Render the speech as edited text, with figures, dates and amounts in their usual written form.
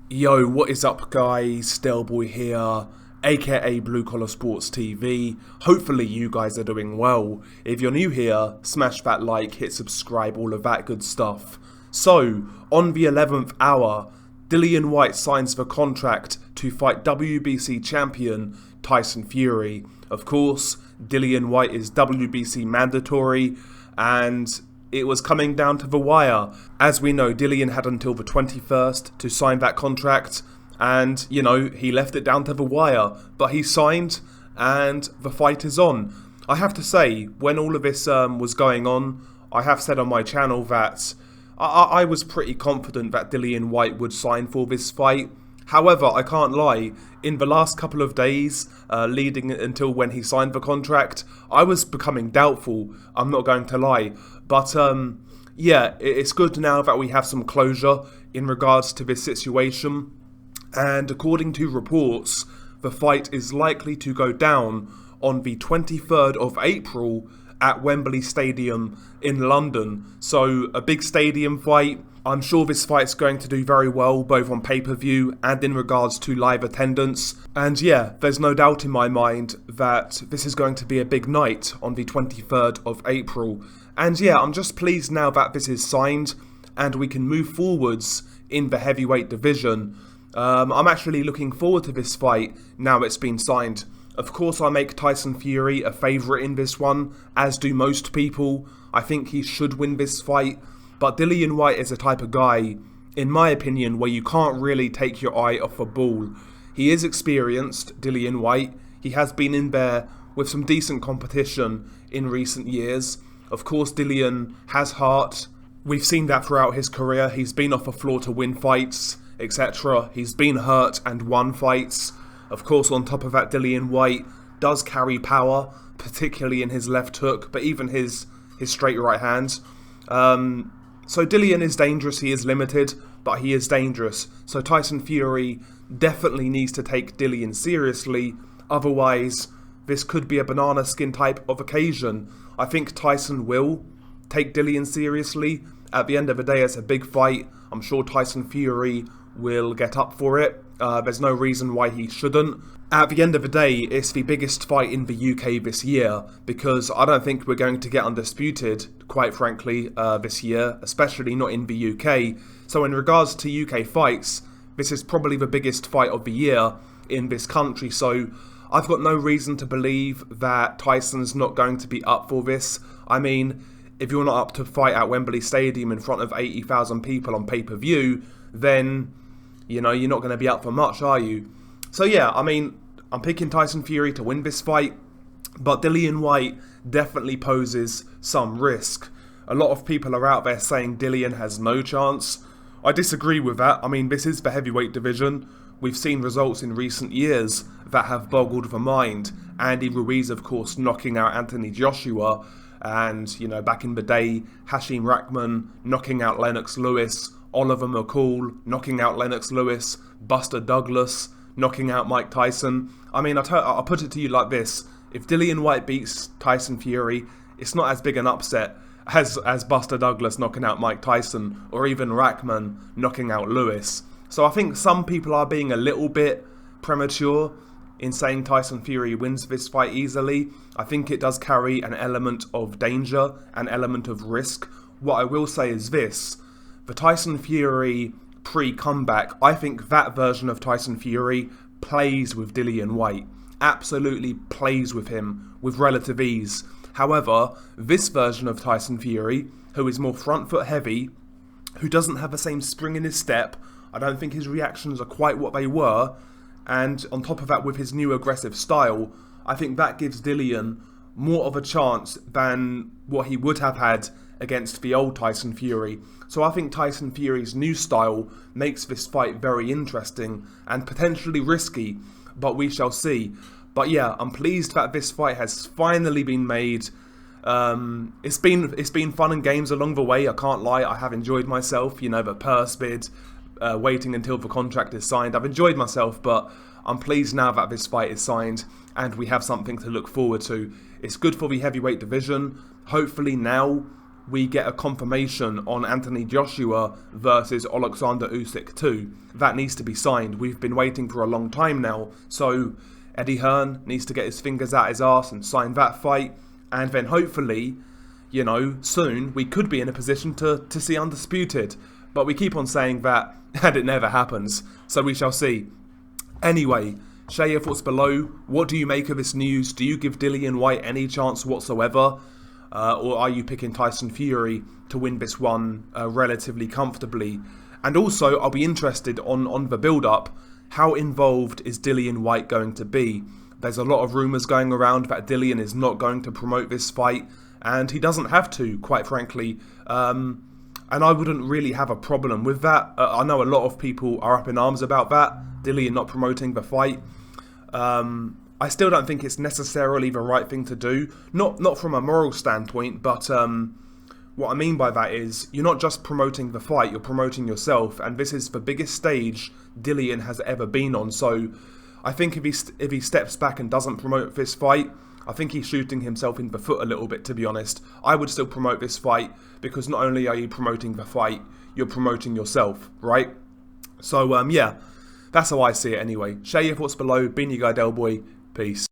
Yo, what is up guys? Delboy here, aka Blue Collar Sports TV. Hopefully you guys are doing well. If you're new here, smash that like, hit subscribe, all of that good stuff. So, on the 11th hour, Dillian Whyte signs the contract to fight WBC champion Tyson Fury. Of course, Dillian Whyte is WBC mandatory, and it was coming down to the wire. As we know, Dillian had until the 21st to sign that contract, and, he left it down to the wire. But he signed, and the fight is on. I have to say, when all of this was going on, I have said on my channel that I was pretty confident that Dillian Whyte would sign for this fight. However, I can't lie, in the last couple of days, leading until when he signed the contract, I was becoming doubtful, I'm not going to lie. But, yeah, it's good now that we have some closure in regards to this situation. And according to reports, the fight is likely to go down on the 23rd of April at Wembley Stadium in London. So, a big stadium fight. I'm sure this fight's going to do very well, both on pay-per-view and in regards to live attendance. And yeah, there's no doubt in my mind that this is going to be a big night on the 23rd of April. And yeah, I'm just pleased now that this is signed and we can move forwards in the heavyweight division. I'm actually looking forward to this fight now it's been signed. Of course, I make Tyson Fury a favourite in this one, as do most people. I think he should win this fight. But Dillian Whyte is a type of guy, in my opinion, where you can't really take your eye off a ball. He is experienced, Dillian Whyte. He has been in there with some decent competition in recent years. Of course, Dillian has heart. We've seen that throughout his career. He's been off the floor to win fights, etc. He's been hurt and won fights. Of course, on top of that, Dillian Whyte does carry power, particularly in his left hook, but even his straight right hand. So Dillian is dangerous, he is limited, but he is dangerous. So Tyson Fury definitely needs to take Dillian seriously, otherwise this could be a banana skin type of occasion. I think Tyson will take Dillian seriously. At the end of the day, it's a big fight. I'm sure Tyson Fury will get up for it. There's no reason why he shouldn't. At the end of the day, it's the biggest fight in the UK this year, because I don't think we're going to get undisputed, quite frankly, this year, especially not in the UK. So in regards to UK fights, this is probably the biggest fight of the year in this country, so I've got no reason to believe that Tyson's not going to be up for this. I mean, if you're not up to fight at Wembley Stadium in front of 80,000 people on pay-per-view, then, you're not going to be up for much, are you? So yeah, I mean, I'm picking Tyson Fury to win this fight, but Dillian Whyte definitely poses some risk. A lot of people are out there saying Dillian has no chance. I disagree with that. I mean, this is the heavyweight division. We've seen results in recent years that have boggled the mind. Andy Ruiz, of course, knocking out Anthony Joshua, and, back in the day, Hashim Rahman knocking out Lennox Lewis, Oliver McCall knocking out Lennox Lewis, Buster Douglas knocking out Mike Tyson. I mean, I'll put it to you like this. If Dillian Whyte beats Tyson Fury, it's not as big an upset as Buster Douglas knocking out Mike Tyson, or even Rahman knocking out Lewis. So I think some people are being a little bit premature in saying Tyson Fury wins this fight easily. I think it does carry an element of danger, an element of risk. What I will say is this: the Tyson Fury pre-comeback, I think that version of Tyson Fury plays with Dillian Whyte. Absolutely plays with him with relative ease. However, this version of Tyson Fury, who is more front foot heavy, who doesn't have the same spring in his step, I don't think his reactions are quite what they were, and on top of that with his new aggressive style, I think that gives Dillian more of a chance than what he would have had against the old Tyson Fury. So I think Tyson Fury's new style makes this fight very interesting and potentially risky, but we shall see. But yeah, I'm pleased that this fight has finally been made. It's been fun and games along the way, I can't lie. I have enjoyed myself, the purse bid, waiting until the contract is signed. I've enjoyed myself, but I'm pleased now that this fight is signed and we have something to look forward to. It's good for the heavyweight division. Hopefully now we get a confirmation on Anthony Joshua versus Alexander Usyk too. That needs to be signed. We've been waiting for a long time now. So Eddie Hearn needs to get his fingers out his arse and sign that fight. And then hopefully, you know, soon we could be in a position to see Undisputed. But we keep on saying that and it never happens. So we shall see. Anyway, share your thoughts below. What do you make of this news? Do you give Dillian Whyte any chance whatsoever? Or are you picking Tyson Fury to win this one relatively comfortably? And also, I'll be interested on the build-up. How involved is Dillian Whyte going to be? There's a lot of rumours going around that Dillian is not going to promote this fight. And he doesn't have to, quite frankly. And I wouldn't really have a problem with that. I know a lot of people are up in arms about that. Dillian not promoting the fight. I still don't think it's necessarily the right thing to do. Not from a moral standpoint, but what I mean by that is you're not just promoting the fight, you're promoting yourself, and this is the biggest stage Dillian has ever been on. So I think if he steps back and doesn't promote this fight, I think he's shooting himself in the foot a little bit, to be honest. I would still promote this fight because not only are you promoting the fight, you're promoting yourself, right? So yeah, that's how I see it anyway. Share your thoughts below. Been your guy Del Boy. Peace.